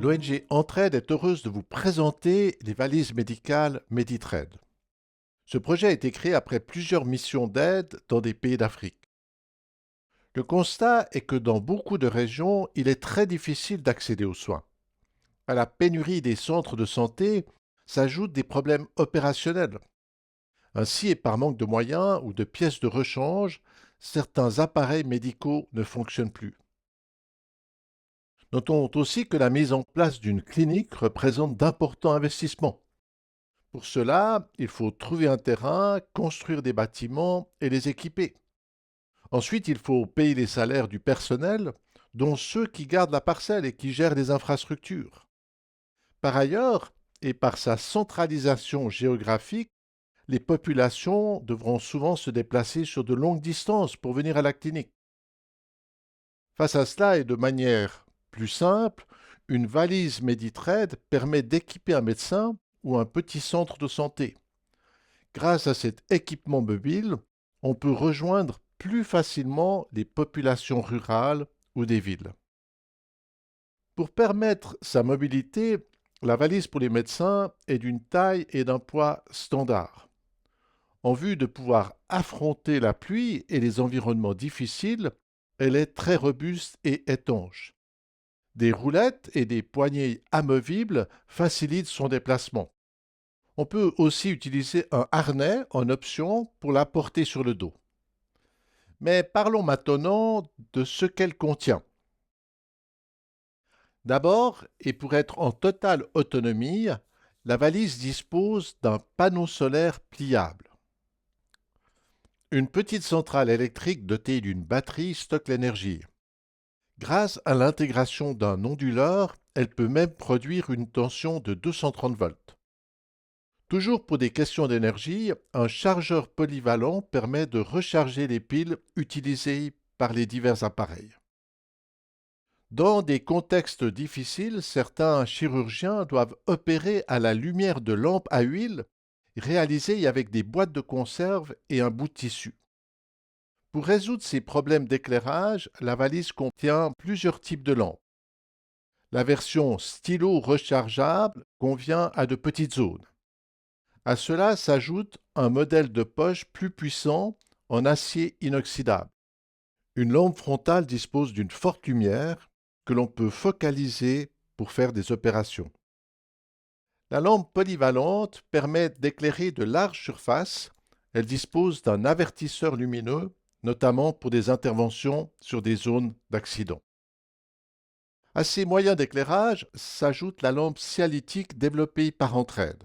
L'ONG Entraide est heureuse de vous présenter les valises médicales Meditrade. Ce projet a été créé après plusieurs missions d'aide dans des pays d'Afrique. Le constat est que dans beaucoup de régions, il est très difficile d'accéder aux soins. À la pénurie des centres de santé s'ajoutent des problèmes opérationnels. Ainsi, et par manque de moyens ou de pièces de rechange, certains appareils médicaux ne fonctionnent plus. Notons aussi que la mise en place d'une clinique représente d'importants investissements. Pour cela, il faut trouver un terrain, construire des bâtiments et les équiper. Ensuite, il faut payer les salaires du personnel, dont ceux qui gardent la parcelle et qui gèrent les infrastructures. Par ailleurs, et par sa centralisation géographique, les populations devront souvent se déplacer sur de longues distances pour venir à la clinique. Face à cela, et de manière plus simple, une valise Meditrade permet d'équiper un médecin ou un petit centre de santé. Grâce à cet équipement mobile, on peut rejoindre plus facilement les populations rurales ou des villes. Pour permettre sa mobilité, la valise pour les médecins est d'une taille et d'un poids standard. En vue de pouvoir affronter la pluie et les environnements difficiles, elle est très robuste et étanche. Des roulettes et des poignées amovibles facilitent son déplacement. On peut aussi utiliser un harnais en option pour la porter sur le dos. Mais parlons maintenant de ce qu'elle contient. D'abord, et pour être en totale autonomie, la valise dispose d'un panneau solaire pliable. Une petite centrale électrique dotée d'une batterie stocke l'énergie. Grâce à l'intégration d'un onduleur, elle peut même produire une tension de 230 volts. Toujours pour des questions d'énergie, un chargeur polyvalent permet de recharger les piles utilisées par les divers appareils. Dans des contextes difficiles, certains chirurgiens doivent opérer à la lumière de lampes à huile réalisées avec des boîtes de conserve et un bout de tissu. Pour résoudre ces problèmes d'éclairage, la valise contient plusieurs types de lampes. La version stylo rechargeable convient à de petites zones. À cela s'ajoute un modèle de poche plus puissant en acier inoxydable. Une lampe frontale dispose d'une forte lumière que l'on peut focaliser pour faire des opérations. La lampe polyvalente permet d'éclairer de larges surfaces. Elle dispose d'un avertisseur lumineux, notamment pour des interventions sur des zones d'accident. À ces moyens d'éclairage s'ajoute la lampe sialytique développée par Entraide.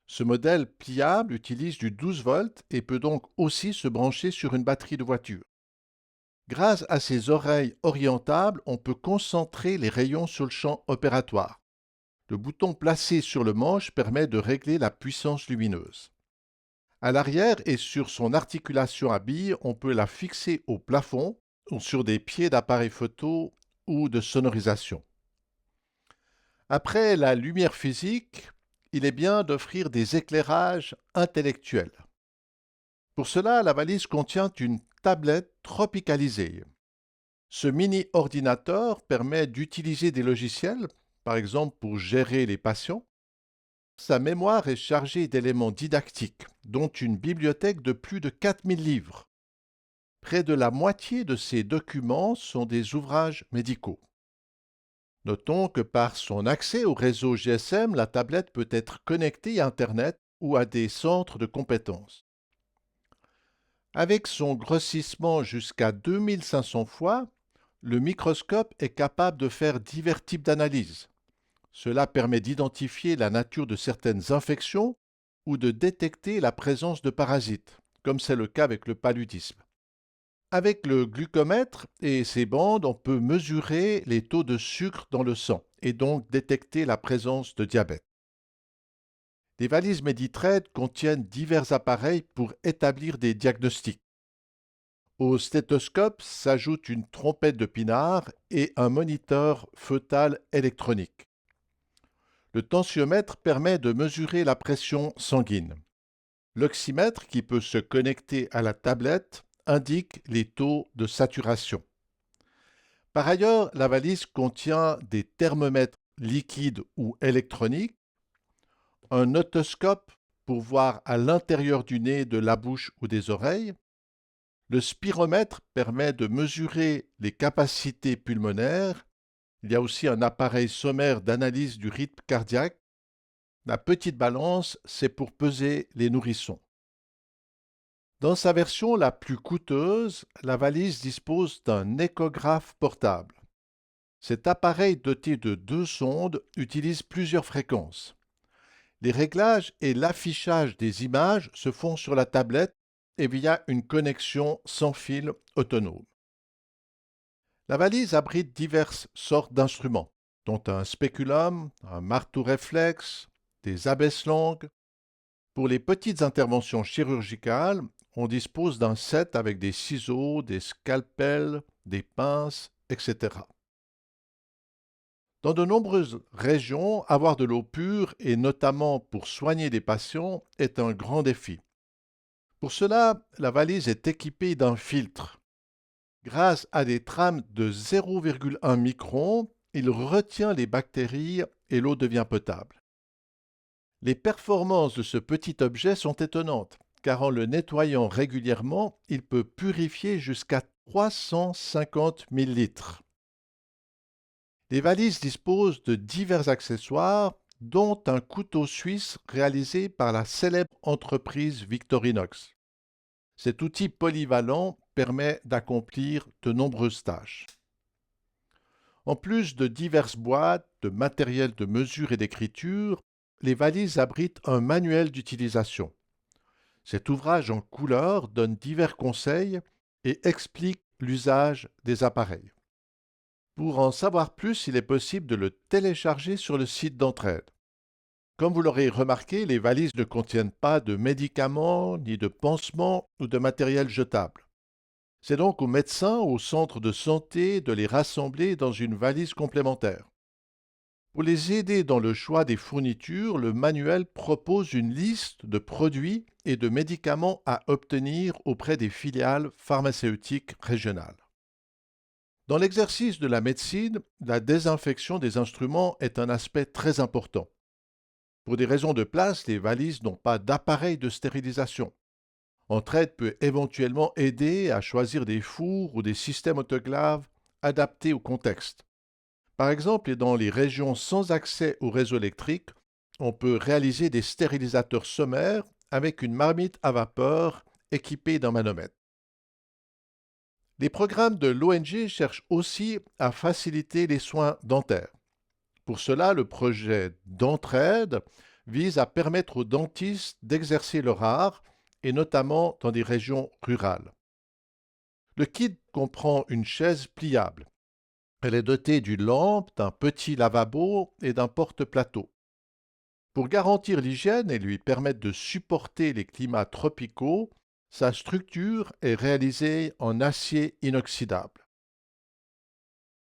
Ce modèle pliable utilise du 12 volts et peut donc aussi se brancher sur une batterie de voiture. Grâce à ces oreilles orientables, on peut concentrer les rayons sur le champ opératoire. Le bouton placé sur le manche permet de régler la puissance lumineuse. À l'arrière et sur son articulation à billes, on peut la fixer au plafond ou sur des pieds d'appareil photo ou de sonorisation. Après la lumière physique, il est bien d'offrir des éclairages intellectuels. Pour cela, la valise contient une tablette tropicalisée. Ce mini-ordinateur permet d'utiliser des logiciels, par exemple pour gérer les patients. Sa mémoire est chargée d'éléments didactiques, dont une bibliothèque de plus de 4000 livres. Près de la moitié de ces documents sont des ouvrages médicaux. Notons que par son accès au réseau GSM, la tablette peut être connectée à Internet ou à des centres de compétences. Avec son grossissement jusqu'à 2500 fois, le microscope est capable de faire divers types d'analyses. Cela permet d'identifier la nature de certaines infections ou de détecter la présence de parasites, comme c'est le cas avec le paludisme. Avec le glucomètre et ses bandes, on peut mesurer les taux de sucre dans le sang et donc détecter la présence de diabète. Les valises Meditrade contiennent divers appareils pour établir des diagnostics. Au stéthoscope s'ajoute une trompette de pinard et un moniteur fœtal électronique. Le tensiomètre permet de mesurer la pression sanguine. L'oxymètre, qui peut se connecter à la tablette, indique les taux de saturation. Par ailleurs, la valise contient des thermomètres liquide ou électronique, un otoscope pour voir à l'intérieur du nez, de la bouche ou des oreilles. Le spiromètre permet de mesurer les capacités pulmonaires. Il y a aussi un appareil sommaire d'analyse du rythme cardiaque. La petite balance, c'est pour peser les nourrissons. Dans sa version la plus coûteuse, la valise dispose d'un échographe portable. Cet appareil doté de 2 sondes utilise plusieurs fréquences. Les réglages et l'affichage des images se font sur la tablette et via une connexion sans fil autonome. La valise abrite diverses sortes d'instruments, dont un spéculum, un marteau réflexe, des abaisse-langues. Pour les petites interventions chirurgicales, on dispose d'un set avec des ciseaux, des scalpels, des pinces, etc. Dans de nombreuses régions, avoir de l'eau pure, et notamment pour soigner des patients, est un grand défi. Pour cela, la valise est équipée d'un filtre. Grâce à des trames de 0,1 micron, il retient les bactéries et l'eau devient potable. Les performances de ce petit objet sont étonnantes, car en le nettoyant régulièrement, il peut purifier jusqu'à 350 millilitres. Les valises disposent de divers accessoires, dont un couteau suisse réalisé par la célèbre entreprise Victorinox. Cet outil polyvalent permet d'accomplir de nombreuses tâches. En plus de diverses boîtes, de matériel de mesure et d'écriture, les valises abritent un manuel d'utilisation. Cet ouvrage en couleur donne divers conseils et explique l'usage des appareils. Pour en savoir plus, il est possible de le télécharger sur le site d'Entraide. Comme vous l'aurez remarqué, les valises ne contiennent pas de médicaments, ni de pansements ou de matériel jetable. C'est donc aux médecins, aux centres de santé de les rassembler dans une valise complémentaire. Pour les aider dans le choix des fournitures, le manuel propose une liste de produits et de médicaments à obtenir auprès des filiales pharmaceutiques régionales. Dans l'exercice de la médecine, la désinfection des instruments est un aspect très important. Pour des raisons de place, les valises n'ont pas d'appareil de stérilisation. Entraide peut éventuellement aider à choisir des fours ou des systèmes autoclaves adaptés au contexte. Par exemple, dans les régions sans accès au réseau électrique, on peut réaliser des stérilisateurs sommaires avec une marmite à vapeur équipée d'un manomètre. Les programmes de l'ONG cherchent aussi à faciliter les soins dentaires. Pour cela, le projet d'entraide vise à permettre aux dentistes d'exercer leur art, et notamment dans des régions rurales. Le kit comprend une chaise pliable. Elle est dotée d'une lampe, d'un petit lavabo et d'un porte-plateau. Pour garantir l'hygiène et lui permettre de supporter les climats tropicaux, sa structure est réalisée en acier inoxydable.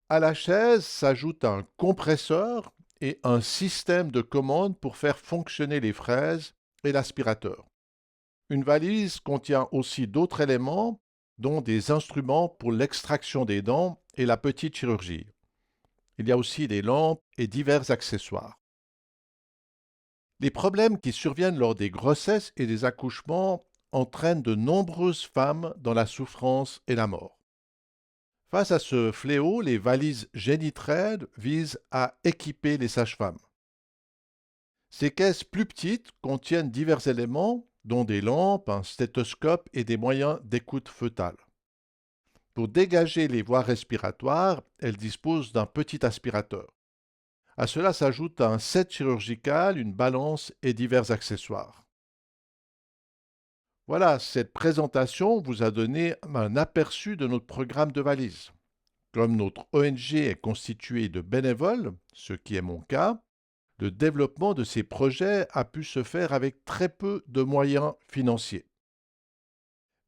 À la chaise s'ajoute un compresseur et un système de commande pour faire fonctionner les fraises et l'aspirateur. Une valise contient aussi d'autres éléments, dont des instruments pour l'extraction des dents et la petite chirurgie. Il y a aussi des lampes et divers accessoires. Les problèmes qui surviennent lors des grossesses et des accouchements entraînent de nombreuses femmes dans la souffrance et la mort. Face à ce fléau, les valises Génitraide visent à équiper les sages-femmes. Ces caisses plus petites contiennent divers éléments, dont des lampes, un stéthoscope et des moyens d'écoute fœtale. Pour dégager les voies respiratoires, elles disposent d'un petit aspirateur. À cela s'ajoute un set chirurgical, une balance et divers accessoires. Voilà, cette présentation vous a donné un aperçu de notre programme de valise. Comme notre ONG est constituée de bénévoles, ce qui est mon cas, le développement de ces projets a pu se faire avec très peu de moyens financiers.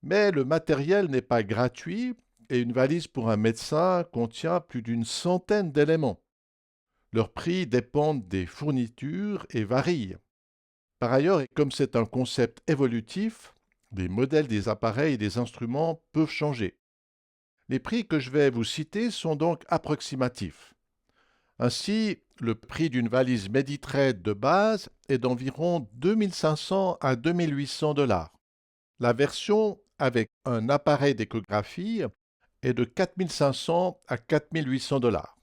Mais le matériel n'est pas gratuit et une valise pour un médecin contient plus d'une centaine d'éléments. Leurs prix dépendent des fournitures et varient. Par ailleurs, et comme c'est un concept évolutif, les modèles des appareils et des instruments peuvent changer. Les prix que je vais vous citer sont donc approximatifs. Ainsi, le prix d'une valise Meditrade de base est d'environ 2500 à 2800 dollars. La version avec un appareil d'échographie est de 4500 à 4800 dollars.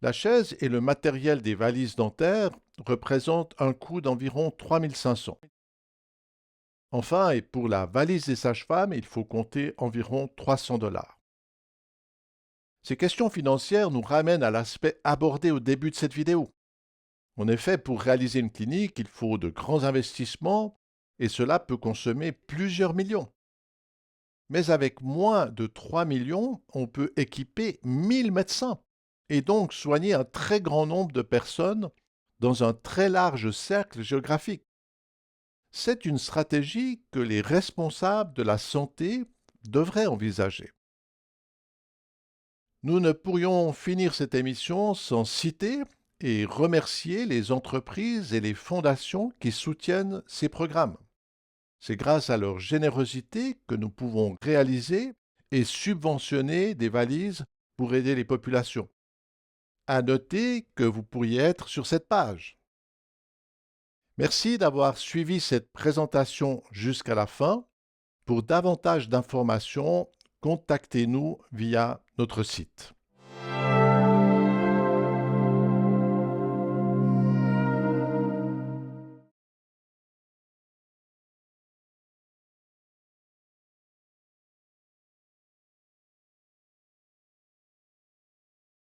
La chaise et le matériel des valises dentaires représentent un coût d'environ 3500. Enfin, et pour la valise des sages-femmes, il faut compter environ 300 dollars. Ces questions financières nous ramènent à l'aspect abordé au début de cette vidéo. En effet, pour réaliser une clinique, il faut de grands investissements et cela peut consommer plusieurs millions. Mais avec moins de 3 millions, on peut équiper 1000 médecins et donc soigner un très grand nombre de personnes dans un très large cercle géographique. C'est une stratégie que les responsables de la santé devraient envisager. Nous ne pourrions finir cette émission sans citer et remercier les entreprises et les fondations qui soutiennent ces programmes. C'est grâce à leur générosité que nous pouvons réaliser et subventionner des valises pour aider les populations. À noter que vous pourriez être sur cette page. Merci d'avoir suivi cette présentation jusqu'à la fin. Pour davantage d'informations, contactez-nous via notre site.